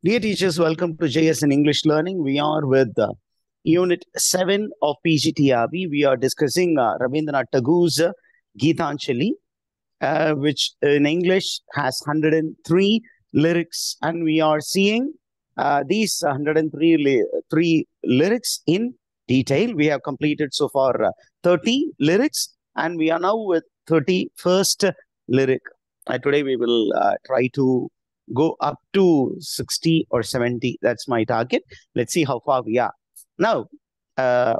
Dear teachers, welcome to JS in English Learning. We are with Unit 7 of PGTRB. We are discussing Rabindranath Tagore's Geetanjali, which in English has 103 lyrics. And we are seeing these 103 lyrics in detail. We have completed so far 30 lyrics, and we are now with 31st lyric. Today we will try to go up to 60 or 70. That's my target. Let's see how far we are. Now,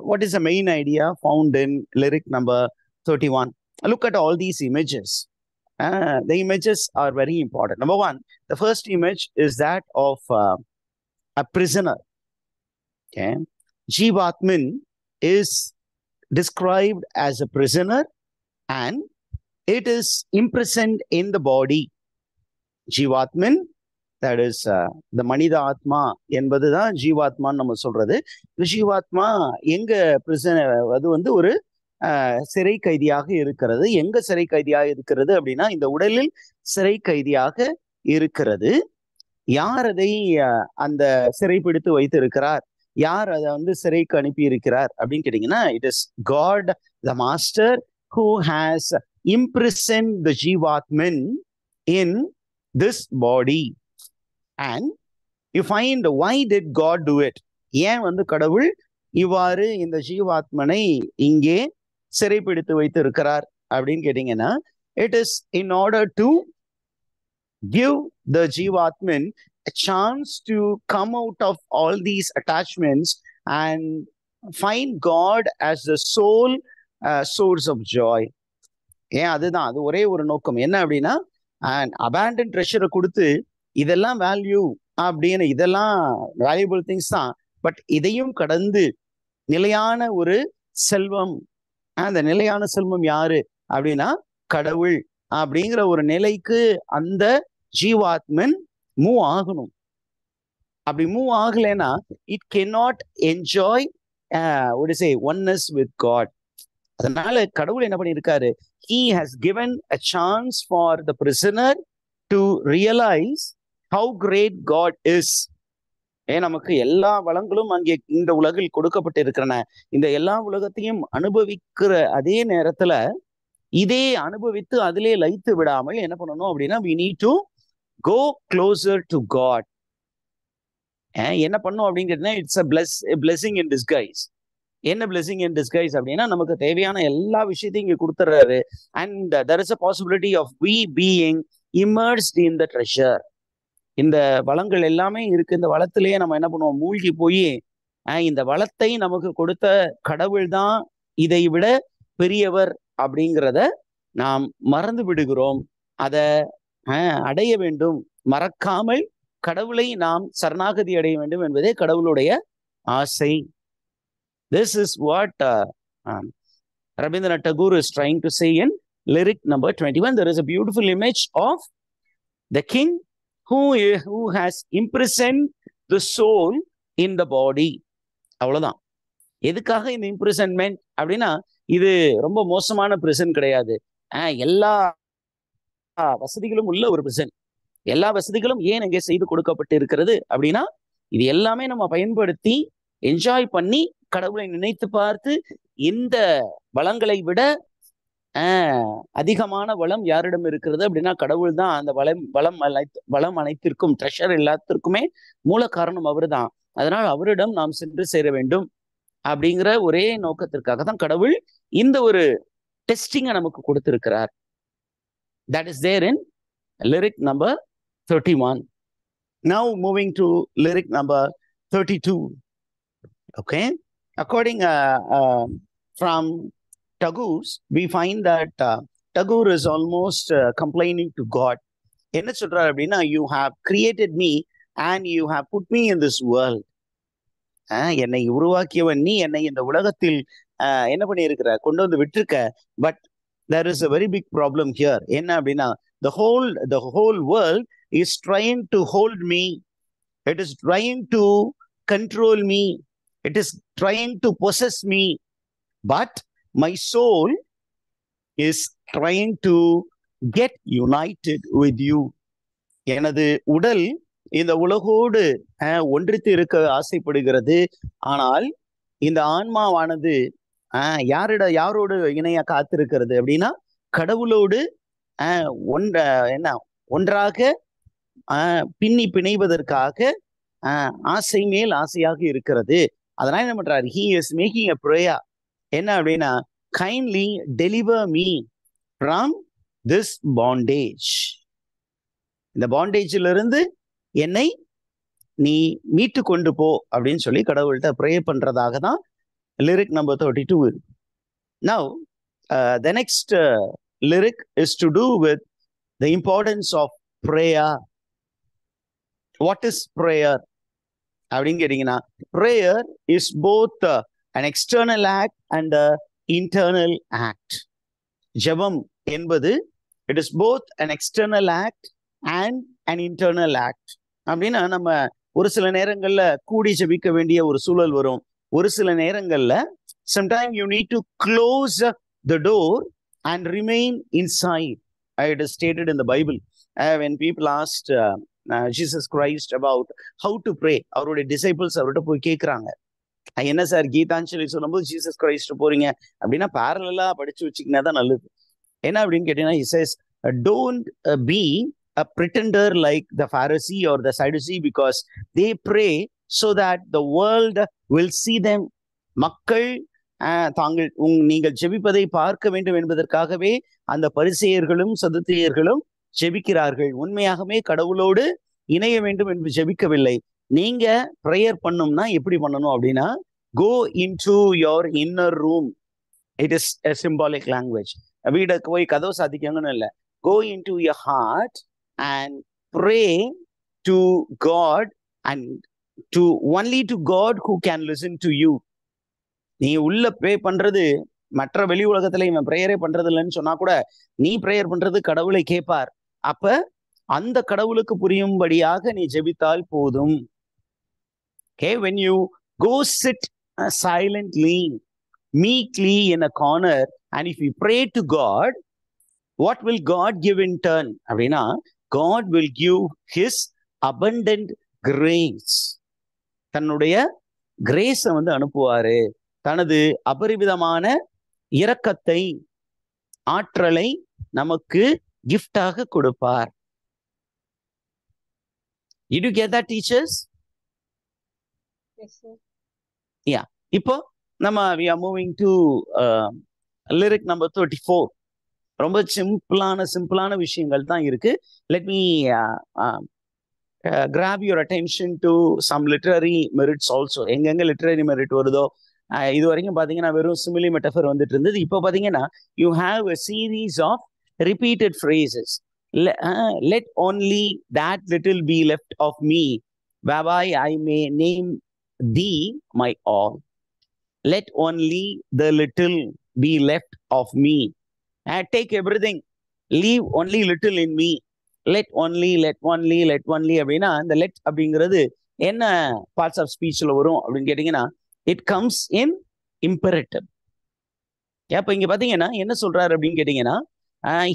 what is the main idea found in lyric number 31? Look at all these images. The images are very important. Number one, the first image is that of a prisoner. Okay, Jivatman is described as a prisoner and it is imprisoned in the body. Jivatman, that is the Manida Atma என்பதுதான் ஜீவாத்மான்னு நம்ம சொல்றது. இந்த ஜீவாத்மா எங்க prison அது வந்து ஒரு சிறை கைதியாக இருக்கிறது. எங்க சிறை கைதியாக இருக்கிறது அப்படின்னா இந்த உடலில் சிறை கைதியாக இருக்கிறது. யார் அதை அந்த சிறை பிடித்து வைத்து இருக்கிறார், யார் அதை வந்து சிறைக்கு அனுப்பி இருக்கிறார் அப்படின்னு கேட்டீங்கன்னா, it is God the master who has imprisoned the Jivatman in this body. And you find why did God do it? ஏன் வந்து கடவுள் இவ்வாறு இந்த ஜீவாத்மனை இங்கே சிறைப்பிடித்து வைத்து இருக்கிறார் அப்படின்னு கேட்டீங்கன்னா, it is in order to give the Jivatman a chance to come out of all these attachments and find God as the sole source of joy. ஏன் அதுதான், அது ஒரே ஒரு நோக்கம். என்ன அப்படின்னா, அபேண்டன் ட்ரெஷரை கொடுத்து இதெல்லாம் வேல்யூ அப்படின்னு, இதெல்லாம் வேல்யூபிள் திங்ஸ் தான், பட் இதையும் கடந்து நிலையான ஒரு செல்வம், அந்த நிலையான செல்வம் யாரு அப்படின்னா கடவுள் அப்படிங்கிற ஒரு நிலைக்கு அந்த ஜீவாத்மன் மூவ் ஆகணும். அப்படி மூவ் ஆகலைன்னா it cannot enjoy oneness with God. அதனால கடவுள் என்ன பண்ணியிருக்காரு, he has given a chance for the prisoner to realize how great God is. நமக்கு எல்லா வளங்களும் அங்கே இந்த உலகில் கொடுக்கப்பட்டு இருக்கிறன. இந்த எல்லா உலகத்தையும் அனுபவிக்கிற அதே நேரத்துல இதே அனுபவித்து அதிலே லயித்து விடாமல் என்ன பண்ணணும் அப்படின்னா, we need to go closer to God. என்ன பண்ணும் அப்படின்னு கேட்டீங்கன்னா, it's a blessing in disguise. என்ன blessing in disguise அப்படின்னா, நமக்கு தேவையான எல்லா விஷயத்தையும் இங்க கொடுத்துறாரு. And there is a possibility of we being immersed in the treasure. இந்த வளங்கள் எல்லாமே இருக்கு. இந்த வளத்திலேயே நம்ம என்ன பண்ணுவோம், மூழ்கி போய் இந்த வளத்தை நமக்கு கொடுத்த கடவுள் தான் இதை விட பெரியவர் அப்படிங்கிறத நாம் மறந்து விடுகிறோம். அதை அடைய வேண்டும், மறக்காமல் கடவுளை நாம் சரணாகதி அடைய வேண்டும் என்பதே கடவுளுடைய ஆசை. This is what Rabindranath Tagore is trying to say in lyric number 21. There is a beautiful image of the king who has imprisoned the soul in the body. அவ்வளவுதான். எதுக்காக இந்த இம்ப்ரிசன்மெண்ட் அப்படின்னா, இது ரொம்ப மோசமான பிரிசன் கிடையாது. எல்லா வசதிகளும் உள்ள ஒரு பிரிசன். எல்லா வசதிகளும் ஏன் இங்கே செய்து கொடுக்கப்பட்டு இருக்கிறது அப்படின்னா, இது எல்லாமே நம்ம பயன்படுத்தி என்ஜாய் பண்ணி கடவுளை நினைத்து பார்த்து இந்த வளங்களை விட அதிகமான வளம் யாரிடம் இருக்கிறது அப்படின்னா கடவுள் தான். அந்த வளம் அனைத்திற்கும், ட்ரெஷர் எல்லாத்திற்குமே மூல காரணம் அவர் தான். அதனால் அவரிடம் நாம் சென்று சேர வேண்டும் அப்படிங்கிற ஒரே நோக்கத்திற்காக தான் கடவுள் இந்த ஒரு டெஸ்டிங்கை நமக்கு கொடுத்திருக்கிறார். That is there in lyric number 31. Now moving to lyric number 32. Okay, according from Tagore's, we find that Tagore is almost complaining to God. என்ன சொல்றாரு அப்படின்னா, you have created me and you have put me in this world. என்னை உருவாக்கியவன் நீ, என்னை இந்த உலகத்தில் என்ன பண்ணி இருக்கிற, கொண்டு வந்து விட்டுருக்க. But there is a very big problem here. என்ன அப்படின்னா, the whole world is trying to hold me. It is trying to control me. It is trying to possess me. But my soul is trying to get united with you. எனது உடல் இந்த உலகோடு ஒன்றித்து இருக்க ஆசைப்படுகிறது. ஆனால் இந்த ஆன்மாவானது யாரோடு இணைய காத்திருக்கிறது அப்படின்னா, கடவுளோடு ஒன்றாக பின்னி பிணைவதற்காக ஆசை மேல் ஆசையாக இருக்கிறது. அதனால என்ன பண்றாரு? He is making a prayer. என்ன அப்படின்னா, kindly deliver me from this bondage. இந்த பாண்டேஜில் இருந்து என்னை நீ மீட்டு கொண்டு போ அப்படின்னு சொல்லி கடவுள்கிட்ட ப்ரே பண்றதாக தான் lyric number 32. Now the next lyric is to do with the importance of prayer. What is prayer அப்படின்னு கேட்டீங்கன்னா, prayer is both an external act and an internal act. ஜெபம் என்பது it is both an external act and an internal act. அப்படின்னா நம்ம ஒரு சில நேரங்கள்ல கூடி ஜெபிக்க வேண்டிய ஒரு சூழல் வரும். ஒரு சில நேரங்கள்ல sometime you need to close the door and remain inside. It is stated in the Bible. When people asked Jesus Christ about how to pray, அவருடைய disciples அவர்கிட்ட போய் கேட்குறாங்க, என்ன சார் கீதாஞ்சலி சொல்லும்போது ஜீசஸ் கிரைஸ்ட் போறீங்க அப்படின்னா பேரலா படிச்சு வச்சுக்கினா தான் நல்லது. என்ன அப்படின்னு கேட்டீங்கன்னா, he says don't be a pretender like the Pharisee or the Sadducee because they pray so that the world will see them. மக்கள் நீங்கள் ஜெபிப்பதை பார்க்க வேண்டும் என்பதற்காகவே அந்த பரிசேயர்களும் சதுசேயர்களும் ஜெபிக்கிறார்கள். உண்மையாகவே கடவுளோடு இணைய வேண்டும் என்று ஜெபிக்கவில்லை. நீங்க ப்ரேயர் பண்ணணும்னா எப்படி பண்ணணும் அப்படின்னா, go into your inner room. It is a symbolic language. வீடுக்கு போய் கதவு சாத்திக்கங்கன்னு இல்லை. Go into your heart and pray to God and to only to God who can listen to you. நீ உள்ள ப்ரே பண்றது மற்ற வெளி உலகத்துல இவன் ப்ரேயரே பண்றது இல்லைன்னு சொன்னா கூட நீ ப்ரேயர் பண்றது கடவுளை கேட்பார். அப்ப அந்த கடவுளுக்கு புரியும்படியாக நீ ஜெபித்தால் போதும். Okay, when you go sit silently, meekly in a corner, and if you pray to God, what will God give in turn? அப்படின்னா, God will give his abundant grace. தன்னுடைய கிரேஸை அனுப்புவாரு. தனது அபரிவிதமான இரக்கத்தை, ஆற்றலை நமக்கு கிஃப்டாக கொடுப்பார். Did you get that, teachers? Yes, sir. Yeah. இப்போ நம்ம we are moving to lyric number 34. ரொம்ப சிம்பிளான விஷயங்கள் தான் இருக்கு. Let me grab your attention to some literary merits also. எங்கெங்க literary merit வருதோ, இது வரைக்கும் பாத்தீங்கன்னா வெறும் simile metaphor வந்துட்டு இருந்தது. இப்போ பாத்தீங்கன்னா you have a series of repeated phrases. Let only that little be left of me, whereby I may name thee my all. Let only the little be left of me. Take everything, leave only little in me. Let only அப்படின்னா இந்த let அப்படிங்கிறது என்ன parts of ஸ்பீச்ல வரும் அப்படின்னு கேட்டீங்கன்னா, it comes in imperative. அப்ப இங்க பாத்தீங்கன்னா என்ன சொல்றாரு அப்படின்னு கேட்டீங்கன்னா,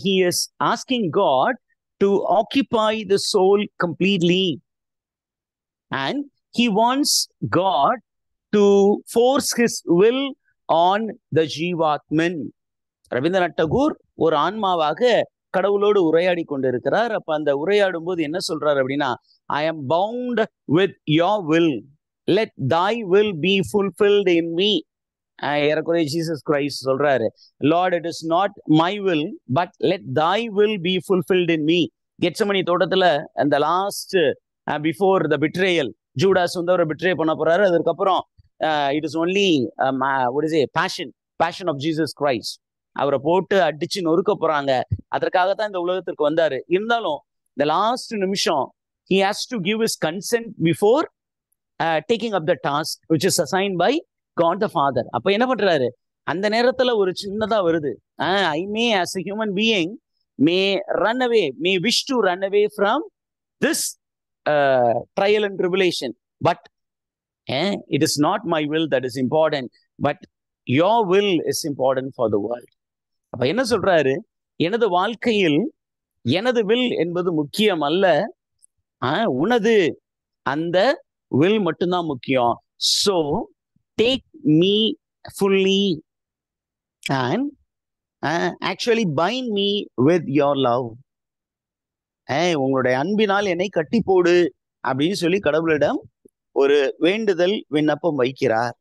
he is asking God to occupy the soul completely, and he wants God to force his will on the Jivatman. Rabindranath டகூர் ஒரு ஆன்மாவாக கடவுளோடு உரையாடி கொண்டிருக்கிறார். அப்ப அந்த உரையாடும் போது என்ன சொல்றாரு அப்படின்னா, I am bound with your will, let thy will be fulfilled in me. ஏறக்குறைய ஜீசஸ் கிரைஸ்ட் சொல்றாரு, Lord, it is not my will, but let thy will be fulfilled in me. Gethsemane தோட்டத்துல அந்த last before the betrayal, Judas அவரை betray பண்ண போறாரு. அதுக்கப்புறம் it is only what is it, passion of Jesus Christ. அவரை போட்டு அடிச்சு நொறுக்க போறாங்க. அதற்காகத்தான் இந்த உலகத்திற்கு வந்தாரு. இருந்தாலும் இந்த லாஸ்ட் நிமிஷம் he has to give his consent before taking up the task which is assigned by God the Father. அப்ப என்ன பண்றாரு, அந்த நேரத்துல ஒரு சின்னதா வருது, I may as a human being may run away, may wish to run away from this trial and tribulation, but it is not my will that is important, but your will is important for the world. அப்ப என்ன சொல்றாரு, எனது வாழ்க்கையில் எனது will என்பது முக்கியம் அல்ல, உனது அந்த will மட்டும்தான் முக்கியம். So take me fully and actually bind me with your love. உங்களுடைய அன்பினால் என்னை கட்டி போடு அப்படின்னு சொல்லி கடவுளிடம் ஒரு வேண்டுதல் விண்ணப்பம் வைக்கிறார்.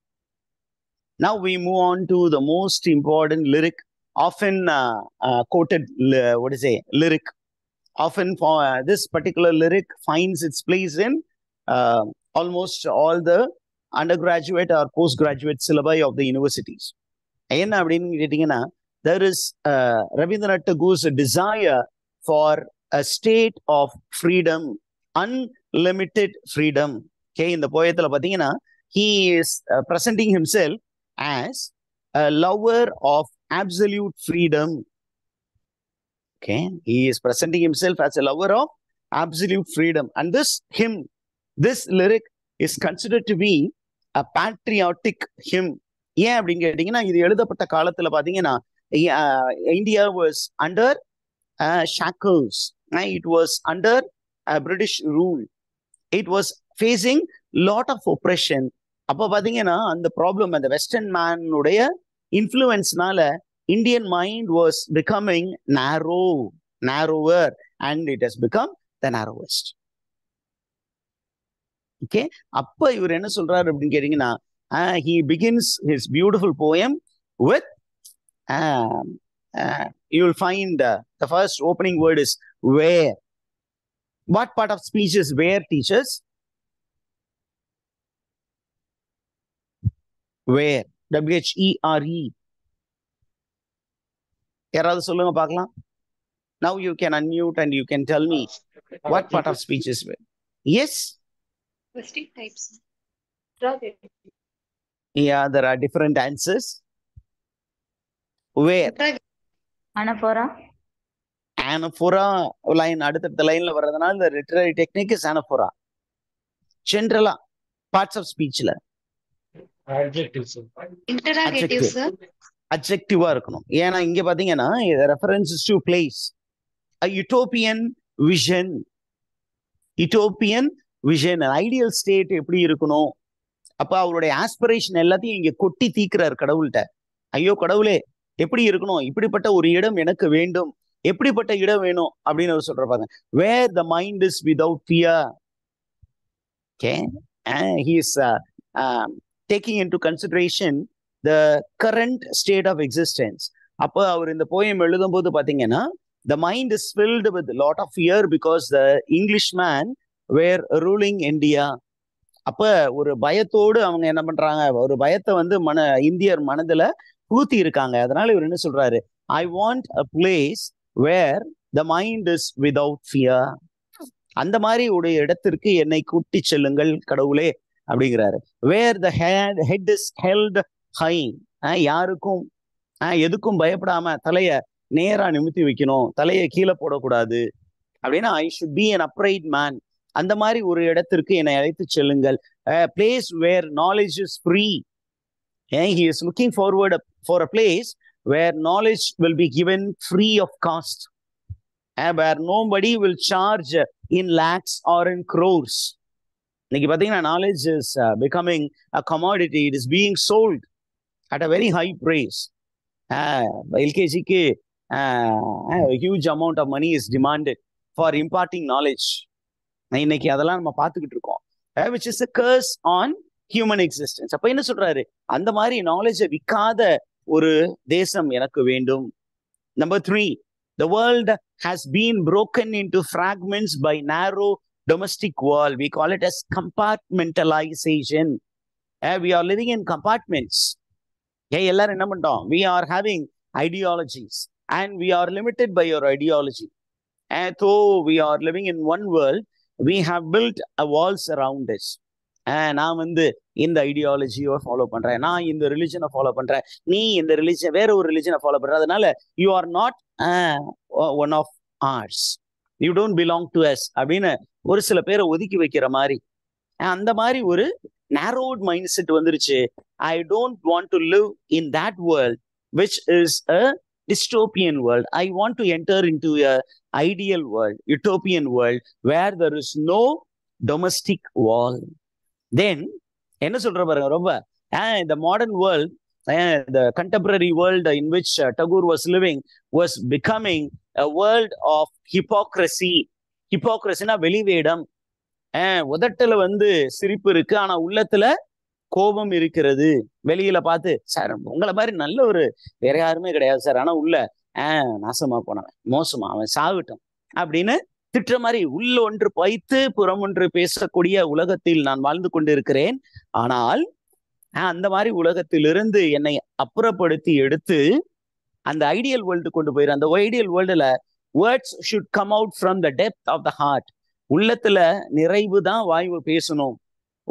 Now we move on to the most important lyric, often quoted, lyric. Often for this particular lyric finds its place in almost all the undergraduate or postgraduate syllabi of the universities. என்ன அப்படின்னு கேட்டீங்கன்னா, there is Rabindranath Tagore's desire for a state of freedom, unlimited freedom. Okay, இந்த போயத்துல பாத்தீங்கன்னா, he is presenting himself as a lover of absolute freedom. Okay, he is presenting himself as a lover of absolute freedom. And this lyric is considered to be a patriotic hymn. ஏன் அப்படின்னு கேட்டீங்கன்னா, இது எழுதப்பட்ட காலத்துல பாத்தீங்கன்னா, India was under shackles. It was under British rule. It was facing lot of oppression. அப்ப பாத்தீங்கன்னா, அந்த ப்ராப்ளம், அந்த western மேனுடைய இன்ஃப்ளூயன்ஸ்னால Indian mind was becoming narrower, and it has become the narrowest. Okay, அப்ப இவர் என்ன சொல்றாரு அப்படின்னு கேட்டீங்கன்னா, he begins his beautiful poem with you will find the first opening word is where. What part of speech is where, teachers? Where, WHERE. யாராவது சொல்லுங்க பார்க்கலாம். Now you can unmute and you can tell me what part of speech is where. Yes, Question types. yeah, there are different answers. Where, Anaphora. anaphora line அடுத்த லைன்ல வர்றதுனால the literary technique is anaphora. Generally parts of speechல Adjective, sir. Interrogative, sir. அட்ஜெக்டிவா இருக்கணும். ஏன்னா இங்க பாத்தீங்கன்னா reference to place, utopian vision, ideal state எப்படி இருக்கணும். அப்ப அவருடைய ஆஸ்பிரேஷன் எல்லாத்தையும் இங்க கொட்டி தீக்குறாரு கடவுள்கிட்ட. ஐயோ கடவுளே, எப்படி இருக்கணும், இப்படிப்பட்ட ஒரு இடம் எனக்கு வேண்டும், எப்படிப்பட்ட இடம் வேணும் அப்படின்னு அவர் சொல்றாங்க. Where the mind is without fear. Okay, he is taking into consideration the current state of existence. அப்ப அவர் இந்த போயம் எழுதும்போது பாத்தீங்கன்னா, the mind is filled with a lot of fear because the Englishman were ruling India. அப்ப ஒரு பயத்தோடு அவங்க என்ன பண்றாங்க, ஒரு பயத்தை வந்து இந்தியர் மனதுல பூத்தி இருக்காங்க. அதனால இவர் என்ன சொல்றாரு, I want a place where the mind is without fear. அந்த மாதிரி ஒரு இடத்திற்கு என்னை கூட்டி செல்லுங்கள் கடவுளே அப்படிங்கிறாரு. Where the head is held high. யாருக்கும் எதுக்கும் பயப்படாம தலைய நேரா நிமித்தி வைக்கணும், தலையை கீழே போடக்கூடாது அப்படின்னா, I should be an upright man. அந்த மாதிரி ஒரு இடத்திற்கு என்னை அழைத்து செல்லுங்கள். Place where knowledge is free. He is looking forward for a place where knowledge will be given free of cost, where nobody will charge in lakhs or in crores. இன்னைக்கு பாத்தீங்கன்னா knowledge is becoming a commodity. It is being sold at a very high price. LKGக்கு a huge amount of money is demanded for imparting knowledge. இன்னைக்கு அதெல்லாம் நம்ம பார்த்துக்கிட்டு இருக்கோம், which is a curse on human existence. அப்ப என்ன சொல்றாரு, அந்த மாதிரி நாலேஜை விற்காத ஒரு தேசம் எனக்கு வேண்டும். Number 3, the world has been broken into fragments by narrow domestic wall. We call it as compartmentalization. We are living in compartments. எல்லாரும் என்ன பண்றோம், we are having ideologies and we are limited by your ideology. Though we are living in one world, we have built a walls around us. நான் வந்து இந்த ஐடியாலஜியை follow பண்றேன், நான் இந்த ரிலிஜனை follow பண்றேன், நீ இந்த ரிலிஜன் வேற ஒரு ரிலிஜனை ஃபாலோ பண்ற, அதனால you are not one of ours, you don't belong to us அப்படின்னு ஒரு சில பேரை ஒதுக்கி வைக்கிற மாதிரி, அந்த மாதிரி ஒரு narrowed mindset வந்துருச்சு. I don't want to live in that world which is a dystopian world. I want to enter into a ideal world, utopian world, where there is no domestic wall. Then, என்ன சொல்ற பாருங்க ரொம்ப the modern world, the contemporary world in which Tagore was living was becoming a world of hypocrisy. Hypocrisyனா வெளிவேடம். உதட்டுல வந்து சிரிப்பு இருக்கு, ஆனா உள்ளத்துல கோபம் இருக்கிறது. வெளியில பார்த்து, சார் உங்களை மாதிரி நல்ல ஒரு வேற யாருமே கிடையாது சார், ஆனா உள்ள நாசமா போனவன், மோசமா, அவன் சாகட்டும் அப்படின்னு திட்டுற மாதிரி உள்ள ஒன்று பைத்து புறம் ஒன்று பேசக்கூடிய உலகத்தில் நான் வாழ்ந்து கொண்டிருக்கிறேன். ஆனால் அந்த மாதிரி உலகத்திலிருந்து என்னை அப்புறப்படுத்தி எடுத்து அந்த ஐடியல் வேர்ல்டு கொண்டு போயிரு. அந்த ஐடியல் வேர்ல்டுல words should come out from the depth of the heart. உள்ளத்துல நிறைவு தான் வாய் பேசணும்.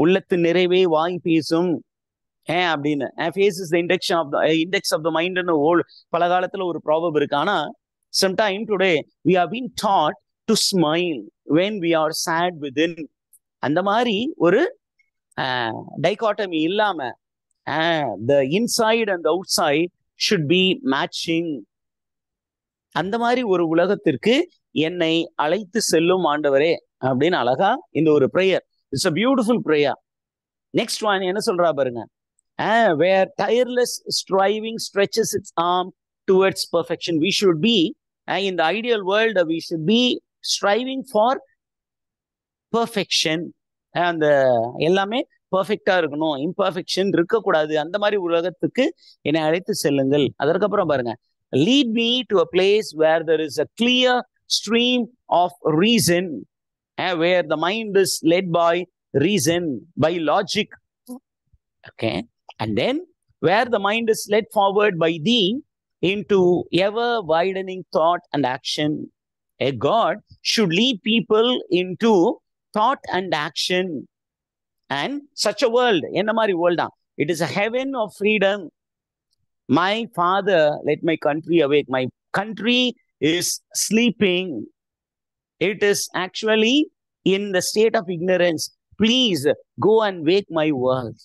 உள்ளத்து நிறைவே வாய் பேசும் அப்படின்னு. Face is the index of the மைண்ட்னு பல காலத்துல ஒரு ப்ராபப் இருக்கு. ஆனா sometime today we are being taught to smile when we are sad within. அந்த மாதிரி ஒரு டைகாட்டமி இல்லாம the inside and the outside should be matching. அந்த மாதிரி ஒரு உலகத்திற்கு என்னை அழைத்து செல்லும் ஆண்டவரே அப்படின்னு அழகா இந்த ஒரு prayer. It's a beautiful prayer. Next one என்ன சொல்றா பாருங்க, where tireless striving stretches its arm towards perfection. We should be in the ideal world, we should be striving for perfection. அந்த எல்லாமே பர்ஃபெக்டா இருக்கணும், இம்பர்ஃபெக்ஷன் இருக்கக்கூடாது. அந்த மாதிரி உலகத்துக்கு என்னை அழைத்து செல்லுங்கள். அதற்கப்புறம் பாருங்க, lead me to a place where there is a clear stream of reason, where the mind is led by reason, by logic. Okay. And then where the mind is led forward by thee into ever widening thought and action. A God should lead people into thought and action. And such a world, என்ன மாதிரி வேர்ல்டா? It is a heaven of freedom. My Father, let my country awake. My country is sleeping. It is actually in the state of ignorance. Please go and wake my world.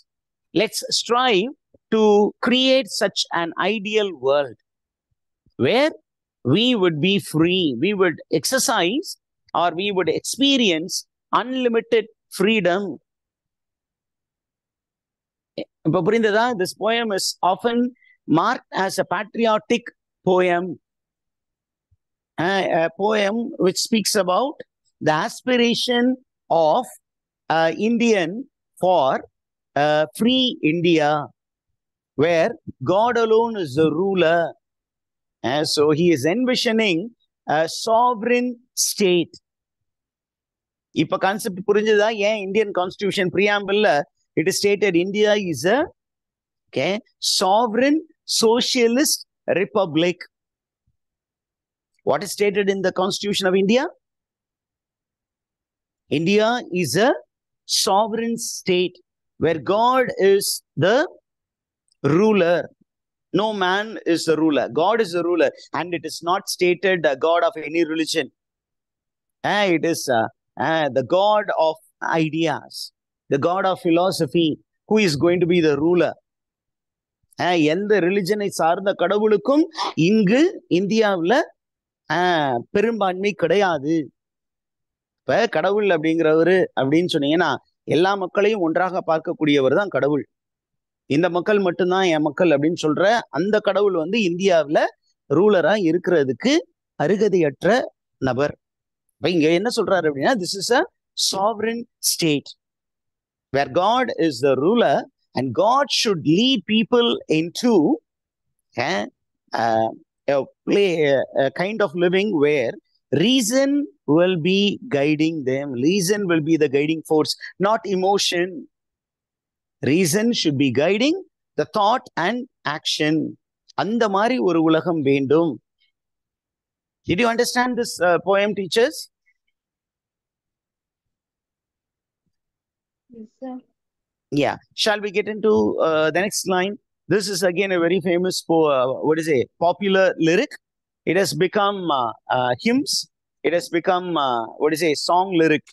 Let's strive to create such an ideal world where we would be free. We would exercise or we would experience unlimited freedom. இப்ப புரிந்ததா? This poem is often marked as a patriotic poem. A poem which speaks about the aspiration of Indian for free India, where God alone is the ruler. So he is envisioning a sovereign state. இப்ப concept புரிஞ்சுதா? ஏன் Indian constitution preamble it is stated India is a sovereign socialist republic. What is stated in the Constitution of India? India is a sovereign state where God is the ruler. No man is the ruler. God is the ruler. And it is not stated the God of any religion. It is the God of ideas, the God of philosophy, who is going to be the ruler. எந்த ரிலிஜனை சார்ந்த கடவுளுக்கும் இங்கு இந்தியாவில் பெரும்பான்மை கிடையாது. இப்ப கடவுள் அப்படிங்கிறவரு அப்படின்னு சொன்னீங்கன்னா எல்லா மக்களையும் ஒன்றாக பார்க்கக்கூடியவர் தான் கடவுள். இந்த மக்கள் மட்டும்தான் என் மக்கள் அப்படின்னு சொல்ற அந்த கடவுள் வந்து இந்தியாவில் ரூலரா இருக்கிறதுக்கு அருகதையற்ற நபர். இப்ப இங்க என்ன சொல்றாரு அப்படின்னா, this is a sovereign state where God is the ruler and God should lead people into a kind of living where reason will be guiding them. Reason will be the guiding force, not emotion. Reason should be guiding the thought and action. அந்த மாதிரி ஒரு உலகம் வேண்டும். Did you understand this poem, teachers? Yes, sir. Yeah. Shall we get into the next line? This is again a very famous popular lyric. It has become hymns. It has become song lyric.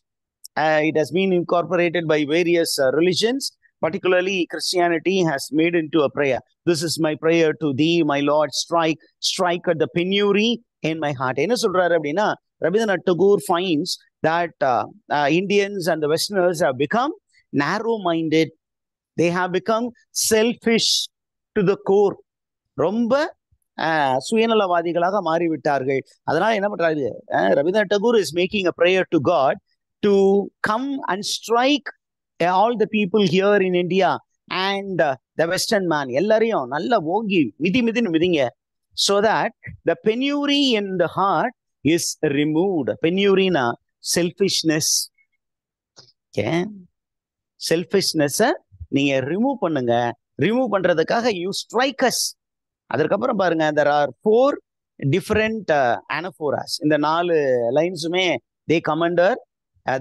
It has been incorporated by various religions. Particularly Christianity has made into a prayer. This is my prayer to thee, my Lord. Strike at the penury in my heart. என்ன சொல்றாரு அப்படின்னா, Rabindranath Tagore finds that Indians and the Westerners have become narrow-minded. They have become selfish to the core. ரொம்ப சுயநலவாதிகளாக மாறிவிட்டார்கள். அதனால என்ன பண்றாரு, Rabindranath Tagore is making a prayer to God to come and strike all the people here in India and the Western man. எல்லாரையும் நல்லா ஓங்கி மிதின்னு மிதிங்க. So that the penury in the heart is removed. Penury-na selfishness. Okay? Selfishness நீங்க remove பண்ணுங்க. Remove பண்றதுக்காக you strike us. அதற்கப்புறம் பாருங்க, there are 4 different anaphoras. இந்த 4 லைன்ஸுமே they come under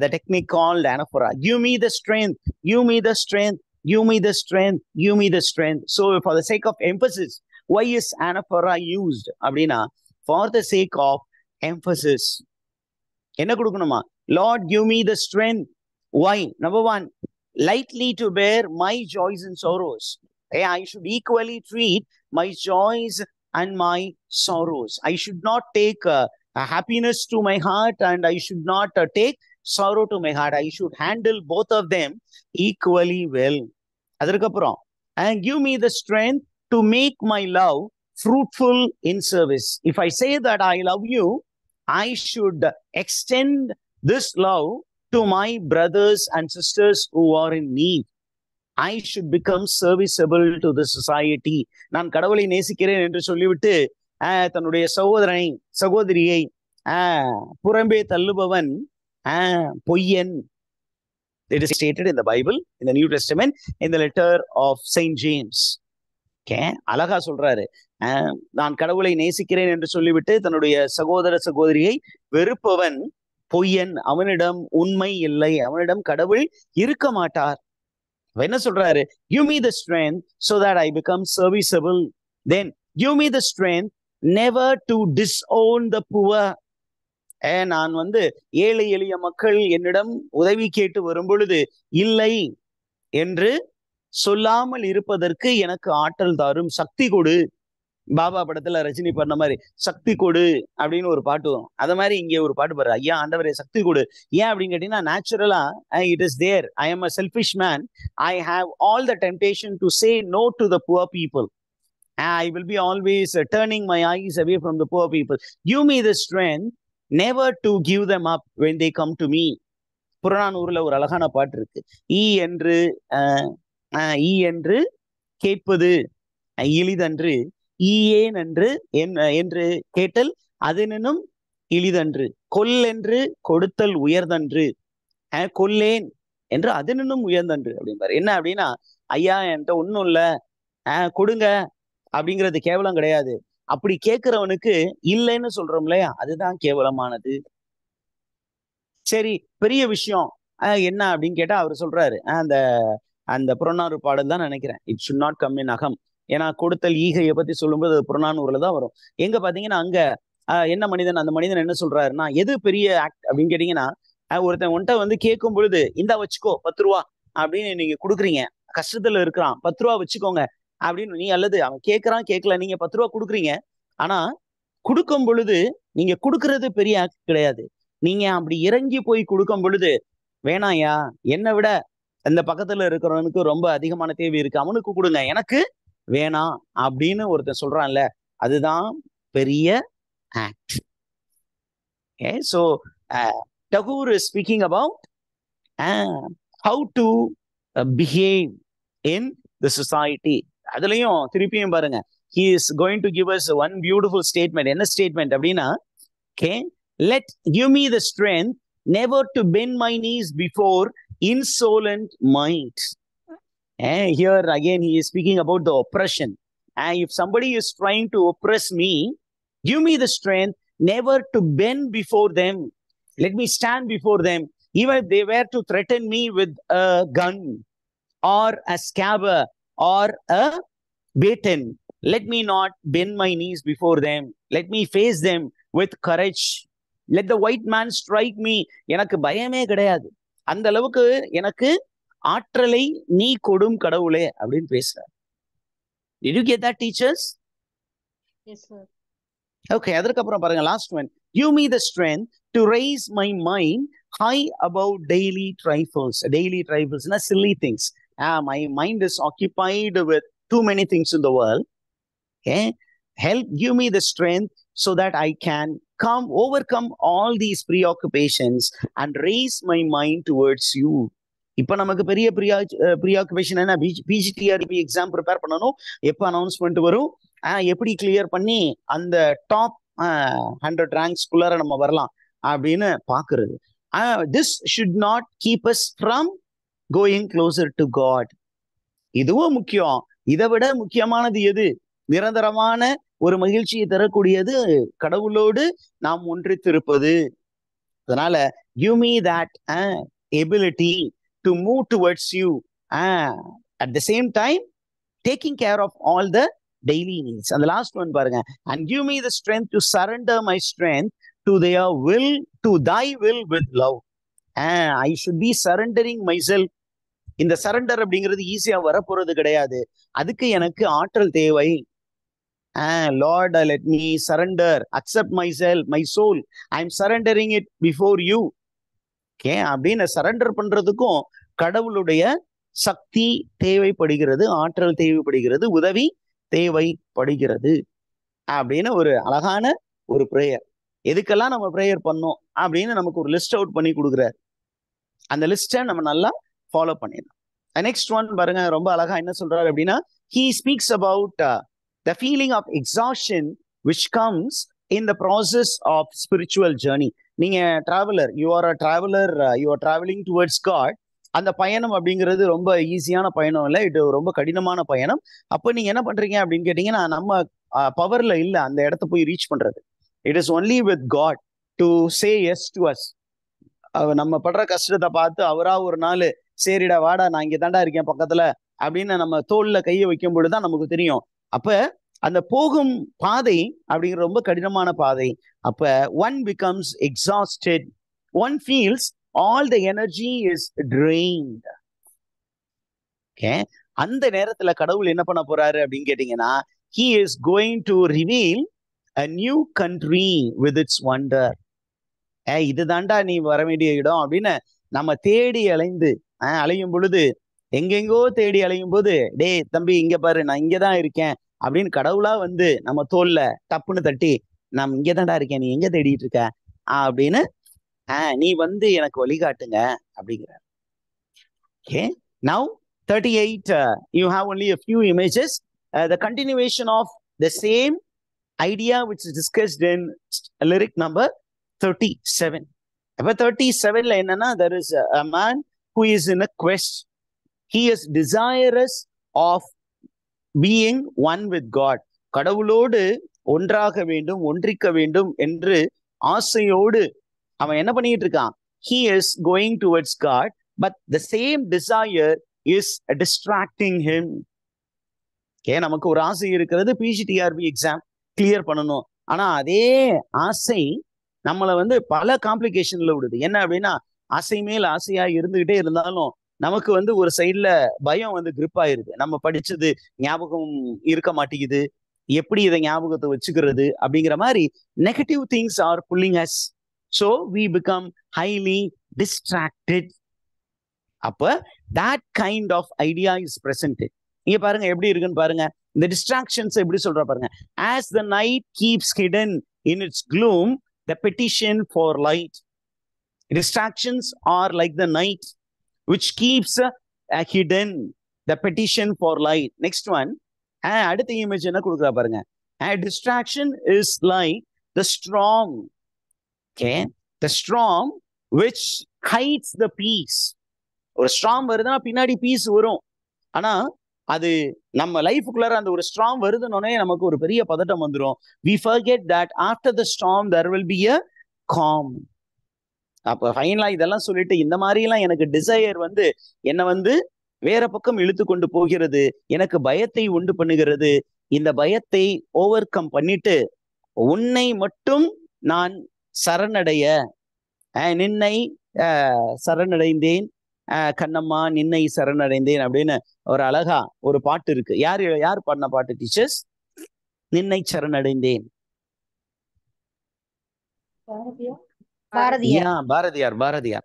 the technique called anaphora. Give me the strength, give me the strength, give me the strength, give me the strength. So for the sake of emphasis, why is anaphora used? அப்படின்னா, for the sake of emphasis. என்ன கொடுக்கணுமா? Lord, give me the strength. Why? Number 1, lightly to bear my joys and sorrows. I should equally treat my joys and my sorrows. I should not take a happiness to my heart and I should not take sorrow to my heart. I should handle both of them equally well. அதற்கப்புறம், and give me the strength to make my love fruitful in service. If I say that I love you, I should extend this love to my brothers and sisters who are in need. I should become serviceable to the society. நான் கடவுளை நேசிக்கிறேன் என்று சொல்லிவிட்டு தன்னுடைய சகோதரியை புறம்பே தள்ளுபவன் பொய்யன். It is stated in the Bible, in the New Testament, in the letter of Saint James. Okay? அழகா சொல்றாரு, நான் கடவுளை நேசிக்கிறேன் என்று சொல்லிவிட்டு தன்னுடைய சகோதரியை வெறுப்பவன் பொய்யன். அவனிடம் உண்மை இல்லை, அவனிடம் கடவுள் இருக்க மாட்டார். என்ன சொல்றாரு? Give me the strength so that I become serviceable. Then give me the strength never to disown the poor. நான் ஏழை எளிய மக்கள் என்னிடம் உதவி கேட்டு வரும் பொழுது இல்லை என்று சொல்லாமல் இருப்பதற்கு எனக்கு ஆற்றல் தாரும். சக்தி கொடு. பாபா படத்துல ரஜினி பண்ண மாதிரி சக்தி கொடு அப்படின்னு ஒரு பாட்டு வரும். அத மாதிரி இங்கே ஒரு பாட்டு பாரு, ஐயா ஆண்டவரே சக்தி கொடு. ஏன் அப்படின்னு கேட்டீங்கன்னா, நேச்சுரலா it is there. I am a selfish man. I have all the temptation to say no to the poor people. I will be always turning my eyes away from the poor people. Give me the strength never to give them up when they come to me. புறநானூறுல ஒரு அழகான பாட்டு இருக்கு. ஈ என்று கேட்பது இளிதன்று, ஈயேன் என்று கேட்டல் அதனும் இளிதன்று, கொல்லென்று கொடுத்தல் உயர்தன்று, கொல்லேன் என்று அதனும் உயர்ந்தன்று அப்படின்பாரு. என்ன அப்படின்னா, ஐயா என்கிட்ட ஒன்றும் இல்லை, கொடுங்க அப்படிங்கிறது கேவலம் கிடையாது. அப்படி கேட்கிறவனுக்கு இல்லைன்னு சொல்றோம் இல்லையா, அதுதான் கேவலமானது. சரி, பெரிய விஷயம் என்ன அப்படின்னு கேட்டா அவர் சொல்றாரு, அந்த புறநானூறு பாடல் தான் நினைக்கிறேன், it should not come in அகம். ஏன்னா கொடுத்தல் ஈகையை பத்தி சொல்லும்போது அது புறநானூறுல தான் வரும். எங்க பாத்தீங்கன்னா அங்க என்ன மனிதன், அந்த மனிதன் என்ன சொல்றாருன்னா, எது பெரிய ஆக்ட் அப்படின்னு கேட்டீங்கன்னா, ஒருத்தன் உன்ட்ட கேட்கும் பொழுது இந்தா வச்சுக்கோ 10 ரூபா அப்படின்னு நீங்க கொடுக்குறீங்க. கஷ்டத்துல இருக்கிறான், 10 ரூபா வச்சுக்கோங்க அப்படின்னு நீ, அல்லது அவன் கேட்கறான் கேட்கல, நீங்க 10 ரூபா கொடுக்குறீங்க. ஆனா கொடுக்கும் பொழுது நீங்க கொடுக்கறது பெரிய ஆக்ட் கிடையாது. நீங்க அப்படி இறங்கி போய் கொடுக்கும் பொழுது, வேணாயா, என்னை விட அந்த பக்கத்துல இருக்கிறவனுக்கு ரொம்ப அதிகமான தேவை இருக்கு, அவனுக்கு கொடுங்க, எனக்கு வேணாம் அப்படின்னு ஒருத்தன் சொல்றான்ல, அதுதான் பெரிய act. Okay, so Tagore is speaking about how to behave in the society. அதுலயும் திருப்பியும் பாருங்க, he is going to give us one beautiful statement. என்ன ஸ்டேட்மெண்ட் அப்படின்னா, okay, give me the strength never to bend my knees before insolent might. Here again he is speaking about the oppression. If somebody is trying to oppress me, give me the strength never to bend before them. Let me stand before them, even if they were to threaten me with a gun or a scabbard or a baton. Let me not bend my knees before them. Let me face them with courage. Let the white man strike me. எனக்கு பயமே கிடையாது, அந்த அளவுக்கு எனக்கு ஆற்றலை நீ கொடும் கடவுளே அப்படின்னு பேசுறார். Did you get that, teachers? Yes, sir. Okay, அதுக்கப்புறம் பாருங்க last one. Give me the strength to raise my mind high above daily trifles. Daily trifles, not silly things. My mind is occupied with too many things in the world. Okay, give me the strength so that I can overcome all these preoccupations and raise my mind towards you. இப்ப நமக்கு பெரிய ப்ரீஆக்குபேஷன் என்ன? PGTRB exam prepare பண்ணணும். எப்போ announcement வரும், எப்படி clear பண்ணி அந்த டாப் 100 ரேங்க்ஸ்குள்ளார நம்ம வரலாம் அப்படின்னு பாக்குறது. This should not keep us from going closer to God. இதுவும் முக்கியம். இதை விட முக்கியமானது எது? நிரந்தரமான ஒரு மகிழ்ச்சியை தரக்கூடியது கடவுளோடு நாம் ஒன்றித்திருப்பது. அதனால give me that ability to move towards you, at the same time taking care of all the daily needs. And the last one பாருங்க, and give me the strength to surrender my strength to their will, to thy will with love. I should be surrendering myself. இந்த surrender அப்படிங்கிறது ஈஸியா வரப்போறது கிடையாது. அதுக்கு எனக்கு ஆற்றல் தேவை. Lord, let me surrender, accept myself, my soul. I'm surrendering it before you. Okay, அப்படின்னு சரண்டர் பண்றதுக்கும் கடவுளுடைய சக்தி தேவைப்படுகிறது, ஆற்றல் தேவைப்படுகிறது, உதவி தேவைப்படுகிறது அப்படின்னு ஒரு அழகான ஒரு பிரேயர். எதுக்கெல்லாம் நம்ம பிரேயர் பண்ணோம் அப்படின்னு நமக்கு ஒரு லிஸ்ட் அவுட் பண்ணி கொடுக்குறாரு. அந்த லிஸ்ட்டை நம்ம நல்லா ஃபாலோ பண்ணிடலாம். நெக்ஸ்ட் ஒன் பாருங்க, ரொம்ப அழகா என்ன சொல்றாரு அப்படின்னா, he speaks about the feeling of exhaustion which comes in the process of spiritual journey. நீங்க traveler, you are a traveler, you are traveling towards God. அந்த பயணம் அப்படிங்கிறது ரொம்ப ஈஸியான பயணம் இல்லை, இது ரொம்ப கடினமான பயணம். அப்போ நீங்க என்ன பண்றீங்க அப்படின்னு கேட்டீங்கன்னா, நம்ம பவர்ல இல்லை அந்த இடத்த போய் ரீச் பண்றது. It is only with God to say yes to us. நம்ம படுற கஷ்டத்தை பார்த்து அவரா ஒரு நாள் சரிடா வாடா நான் இங்க தாண்டா இருக்கேன் பக்கத்துல அப்படின்னு நம்ம தோல்ல கையை வைக்கும் பொழுதுதான் நமக்கு தெரியும். அப்ப அந்த போகும் பாதை அப்படிங்கிற ரொம்ப கடினமான பாதை. அப்ப one becomes exhausted, one feels all the energy is drained. Okay, அந்த நேரத்துல கடவுள் என்ன பண்ண போறாரு அப்படின்னு கேட்டீங்கன்னா, he is going to reveal a new country with its wonder. இது தாண்டா நீ வர வேண்டிய இடம் அப்படின்னு நம்ம தேடி அலையும் பொழுது, எங்கெங்கோ தேடி அலையும் போது, டே தம்பி இங்க பாரு நான் இங்கதான் இருக்கேன் அப்படின்னு கடவுளா வந்து நம்ம தோல்ல டப்புன்னு தட்டி, நான் இங்கதான்டா இருக்கேன், நீ எங்க தேடிட்டு இருக்க அப்படின்னு நீ வந்து எனக்கு வழிகாட்டுங்க அப்படிங்கிறார். Okay, now 38, you have only a few images, the continuation of the same idea which is discussed in lyric number 37. அப்ப 37ல என்னன்னா, there is a man who is in a quest. He is desirous of being one with God. கடவுளோடு ஒன்றாக வேண்டும், ஒன்றிக்க வேண்டும் என்று ஆசையோடு அவன் என்ன பண்ணிட்டு இருக்கான்? He is going towards God, but the same desire is distracting him. Okay, நமக்கு ஒரு ஆசை இருக்கிறது, பிஜிடிஆர்பி எக்ஸாம் கிளியர் பண்ணணும். ஆனா அதே ஆசை நம்மளை வந்து பல காம்ப்ளிகேஷன்ல விடுது. என்ன அப்படின்னா, ஆசை மேல் ஆசையா இருந்துகிட்டே இருந்தாலும் நமக்கு வந்து ஒரு சைட்ல பயம் வந்து கிரிப் ஆயிருது. நம்ம படிச்சது ஞாபகம் இருக்க மாட்டேங்குது, எப்படி இதை ஞாபகத்தை வச்சுக்கிறது அப்படிங்கிற மாதிரி negative things are pulling us. So we become highly distracted. அப்ப that kind of idea is presented. இங்க பாருங்க எப்படி இருக்குன்னு பாருங்க. இந்த டிஸ்ட்ராக்ஷன்ஸ் எப்படி சொல்ற பாருங்க. As the night keeps hidden in its gloom, the petition for light. Distractions are like the night which keeps hidden, the petition for light. Next one, அடுத்த இமேஜ் என்ன கொடுக்குறா பாருங்க. Distraction is like the storm. Okay, the storm which hides the peace. ஒரு strong வருதுன்னா பின்னாடி piece வரும். ஆனா அது நம்ம லைஃபுக்குள்ளார அந்த ஒரு ஸ்ட்ராங் வருதுன்னொன்னே நமக்கு ஒரு பெரிய பதட்டம் வந்துடும். We forget that after the storm there will be a calm. அப்ப ஃபைனலா இதெல்லாம் சொல்லிட்டு, இந்த மாதிரி எல்லாம் எனக்கு டிசையர் வந்து என்ன வந்து வேற பக்கம் இழுத்து கொண்டு போகிறது, எனக்கு பயத்தை உண்டு பண்ணுகிறது. இந்த பயத்தை ஓவர் கம் பண்ணிட்டு உன்னை மட்டும் நான் சரணடைய, நின்னை சரணடைந்தேன் கண்ணம்மா, நின்னை சரணடைந்தேன் அப்படின்னு ஒரு அழகா ஒரு பாட்டு இருக்கு. யார் பாடின பாட்டு டீச்சர்ஸ்? நின்னை சரணடைந்தேன். பாரதியார். பாரதியார்.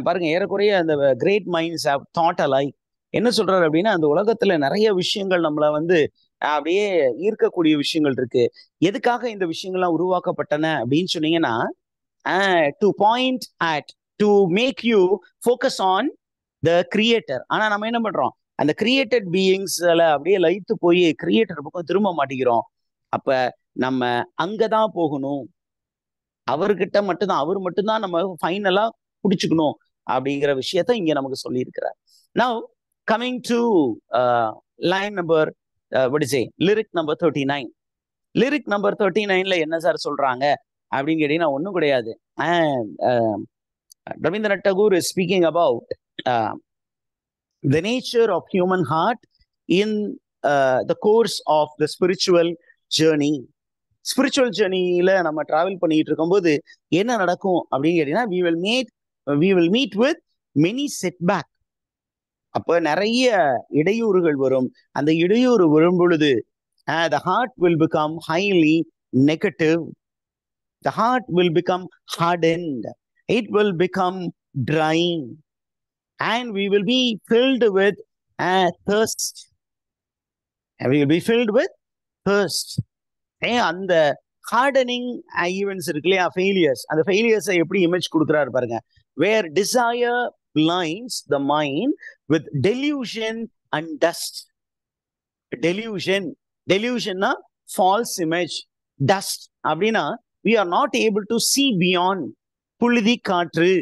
பாருங்க, ஏறக்குறைய அந்த கிரேட் மைண்ட்ஸ் ஹேவ் தாட் அலைக். என்ன சொல்றாரு அப்படின்னா, அந்த உலகத்துல நிறைய விஷயங்கள் நம்மள வந்து அப்படியே ஈர்க்கக்கூடிய விஷயங்கள் இருக்கு. எதுக்காக இந்த விஷயங்கள்லாம் உருவாக்கப்பட்டன அப்படின்னு சொன்னீங்கன்னா, to point at, to make you focus on the creator. ஆனா நம்ம என்ன பண்றோம், அந்த கிரியேட்டட் பீயிங்ஸ்ல அப்படியே லயித்து போய் கிரியேட்டர் பக்கம் திரும்ப மாட்டேங்கிறோம். அப்ப நம்ம அங்கதான் போகணும், அவர்கிட்ட மட்டும்தான், அவர் மட்டும்தான் நம்ம ஃபைனலா பிடிச்சுக்கணும் அப்படிங்கிற விஷயத்த இங்க நமக்கு சொல்லி இருக்கிறார். Now coming to line number lyric number 39. Lyric number 39ல என்ன சார் சொல்றாங்க அப்படின்னு கேட்டீங்கன்னா, ஒன்றும் கிடையாது. Rabindranath Tagore is speaking about the nature of human heart in the course of the spiritual journey. Spiritual ஜேர்னியில நம்ம டிராவல் பண்ணிட்டு இருக்கும்போது என்ன நடக்கும் அப்படின்னு கேட்டீங்கன்னா, we will meet with many setback. அப்ப நிறைய இடையூறுகள் வரும். அந்த இடையூறு வரும் பொழுது the heart will become highly negative. The heart will become hardened. It will become drying. And we will be filled with thirst. And we will be filled with thirst. அந்த hardening events இருக்கு இல்லையா, failures, அந்த ஃபெயிலியர்ஸை எப்படி image கொடுக்குறாரு பாருங்க. Where desire blinds the mind with delusion and dust. Delusionனா false image. Dust அப்படின்னா we are not able to see beyond. புழுதி காற்று,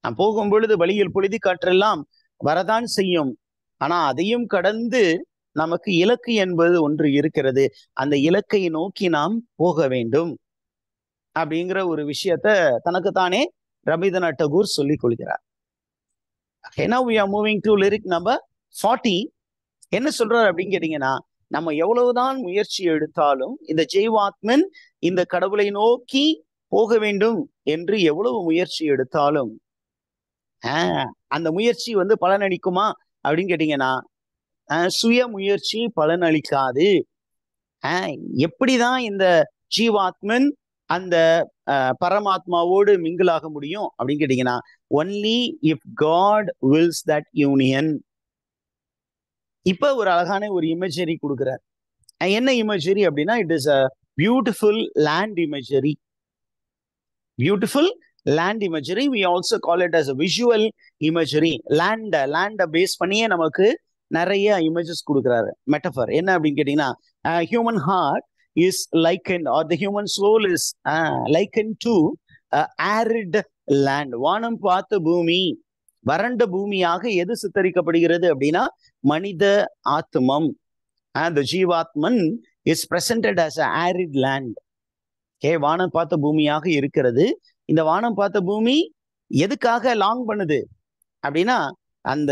நான் போகும் பொழுது வழியில் புழுதி காற்றெல்லாம் வரதான் செய்யும். ஆனா அதையும் கடந்து நமக்கு இலக்கு என்பது ஒன்று இருக்கிறது. அந்த இலக்கை நோக்கி நாம் போக வேண்டும் அப்படிங்கிற ஒரு விஷயத்த தனக்குத்தானே ரவீந்திரநாத் டகூர் சொல்லிக் கொள்கிறார். Now we are moving to lyric number 40. என்ன சொல்றாரு அப்படின்னு கேட்டீங்கன்னா, நம்ம எவ்வளவுதான் முயற்சி எடுத்தாலும் இந்த ஜீவாத்மன் இந்த கடவுளை நோக்கி போக வேண்டும் என்று எவ்வளவு முயற்சி எடுத்தாலும் அந்த முயற்சி வந்து பலனளிக்குமா அப்படின்னு கேட்டீங்கன்னா, சுய முயற்சி பலனளிக்காது. எப்படிதான் இந்த ஜீவாத்மன் அந்த பரமாத்மாவோடு மிங்கிளாக முடியும் அப்படின்னு கேட்டீங்கன்னா, only if God wills that union. இப்ப ஒரு அழகான ஒரு இமேஜரி கொடுக்குறார். என்ன இமேஜரி அப்படின்னா, it is a beautiful land imagery. Beautiful land imagery. We also call it as a visual imagery. land base பண்ணியே நமக்கு நிறைய இமேஜஸ் கொடுக்குறாரு. மெட்டஃபர் என்ன அப்படின்னு கேட்டீங்கன்னா, human heart is likened or the human soul is likened to arid land. வானம் பார்த்த பூமி, வறண்ட பூமியாக எது சித்தரிக்கப்படுகிறது அப்படின்னா மனித ஆத்மம். the ஜீவாத்மன் is presented as a arid land. வானம் பார்த்த பூமியாக இருக்கிறது. இந்த வானம் பார்த்த பூமி எதுக்காக லாங் பண்ணுது அப்படின்னா, அந்த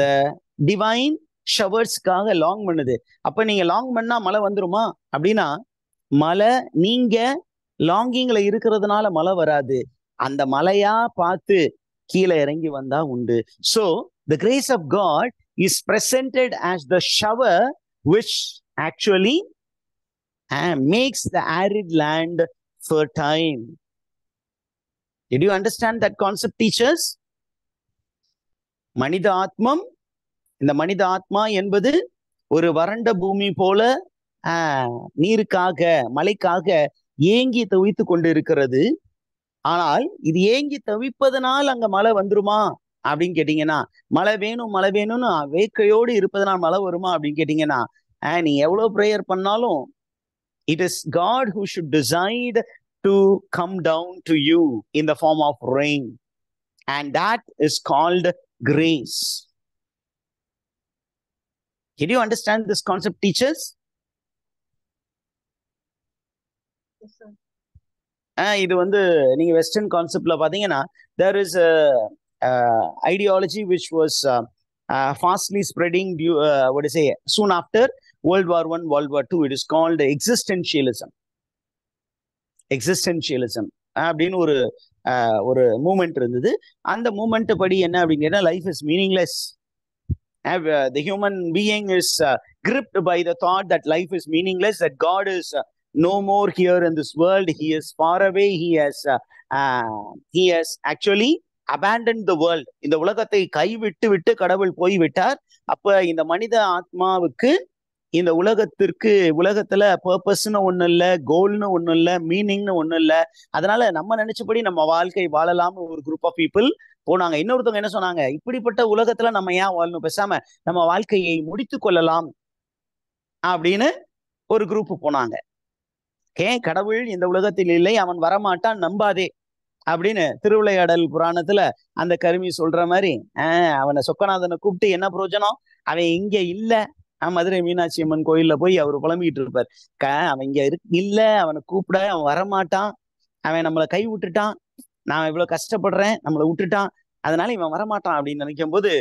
டிவைன் ஷவர்ஸ்க்காக லாங் பண்ணுது. அப்ப நீங்க லாங் பண்ணா மழை வந்துருமா அப்படின்னா, மழை நீங்க லாங்கிங்ல இருக்கிறதுனால மழை வராது. அந்த மலையா பார்த்து கீழே இறங்கி வந்தா உண்டு. So the grace of God is presented as the shower which actually makes the arid land fertile. Did you understand that concept, teachers? மனித ஆத்மம், இந்த மனித ஆத்மா என்பது ஒரு வறண்ட பூமி போல நீருக்காக மழைக்காக ஏங்கி தவித்து கொண்டு இருக்கிறது. ஆனால் இது ஏங்கி தவிப்பதனால் அங்க மழை வந்துருமா அப்படின்னு கேட்டீங்கன்னா, மழை வேணும்னு வேட்கையோடு இருப்பதனால் மழை வருமா அப்படின்னு கேட்டீங்கன்னா, நீங்க எவ்வளவு ப்ரேயர் பண்ணாலும் it is God who should decide to come down to you in the form of rain, and that is called grace. Did you understand this concept, teachers? Yes, sir. இது வந்து நீங்க வெஸ்டர்ன் கான்செப்ட்ல பாத்தீங்கன்னா, there is a ideology which was fastly spreading soon after World War I, World War II. It is called existentialism. அப்படின்னு ஒரு moment இருந்தது. அந்த moment படி என்ன அப்படின்னா, life is meaningless. The human being is gripped by the thought that life is meaningless, that God is no more here in this world. He is far away. He has actually abandoned the world. இந்த உலகத்தை கைவிட்டு விட்டு கடவுள் போய்விட்டார். அப்ப இந்த மனித ஆத்மாவுக்கு இந்த உலகத்துல பர்பஸ்ன்னு ஒண்ணு இல்ல, கோல்னு ஒண்ணு இல்ல, மீனிங்னு ஒண்ணு இல்ல. அதனால நம்ம நினைச்சபடி நம்ம வாழ்க்கை வாழலாம்னு ஒரு குரூப் ஆஃப் பீப்புள் போனாங்க. இன்னொருத்தவங்க என்ன சொன்னாங்க, இப்படிப்பட்ட உலகத்துல நம்ம ஏன் வாழணும், பேசாம நம்ம வாழ்க்கையை முடித்து கொள்ளலாம் அப்படின்னு ஒரு குரூப் போனாங்க. கடவுள் இந்த உலகத்தில் இல்லை, அவன் வரமாட்டான், நம்பாதே அப்படின்னு திருவிளையாடல் புராணத்துல அந்த கருமி சொல்ற மாதிரி அவனை சொக்கநாதனை கூப்பிட்டு என்ன பிரயோஜனம், அவன் இங்க இல்ல. மதுரை மீனாட்சி அம்மன் கோயில்ல போய் அவர் புலம்பிக்கிட்டு இருப்பார், அவன் இங்க இல்ல, அவனை கூப்பிட, அவன் வரமாட்டான், அவன் நம்மளை கை விட்டுட்டான், நான் இவ்வளவு கஷ்டப்படுறேன், நம்மளை விட்டுட்டான், அதனால இவன் வரமாட்டான் அப்படின்னு நினைக்கும் போது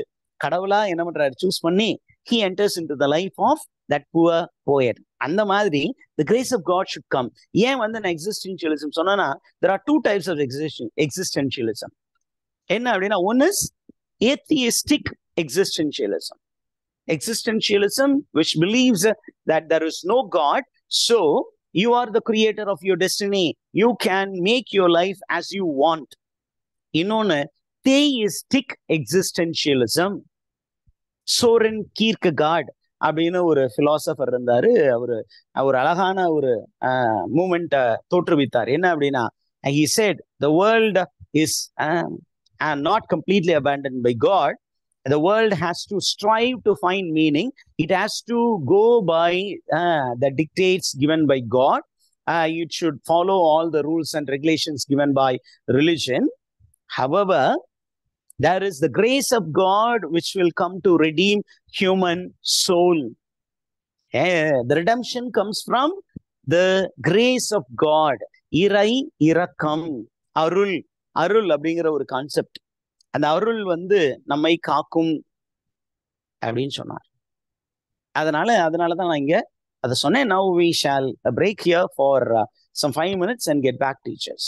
கடவுளா என்ன பண்றாரு, சூஸ் பண்ணி he enters into the life of that poor poet. அந்த மாதிரி the grace of God should come. ஏன் வந்து நான் existentialism சொன்னா, there are two types of existentialism. என்ன அப்படின்னா, one is atheistic existentialism. Existentialism which believes that there is no God, so you are the creator of your destiny, you can make your life as you want. இன்னொன்னு theistic existentialism. Soren கீர்க்கெகார்ட் அப்படின்னு ஒரு philosopher இருந்தாரு. அவர் அழகான ஒரு மூமெண்ட்டை தோற்றுவித்தார். என்ன அப்படின்னா, he said the world is not completely abandoned by God. The world has to strive to find meaning. It has to go by the dictates given by God. It should follow all the rules and regulations given by religion. However, there is the grace of God which will come to redeem human soul. The redemption comes from the grace of God. இறை இரக்கம், அருள் அப்படிங்கிற ஒரு concept. அந்த அருள் வந்து நம்மை காக்கும் அப்படின்னு சொன்னார். அதனாலதான் நான் இங்க அதை சொன்னேன். Now we shall break here for some 5 minutes and get back to teachers.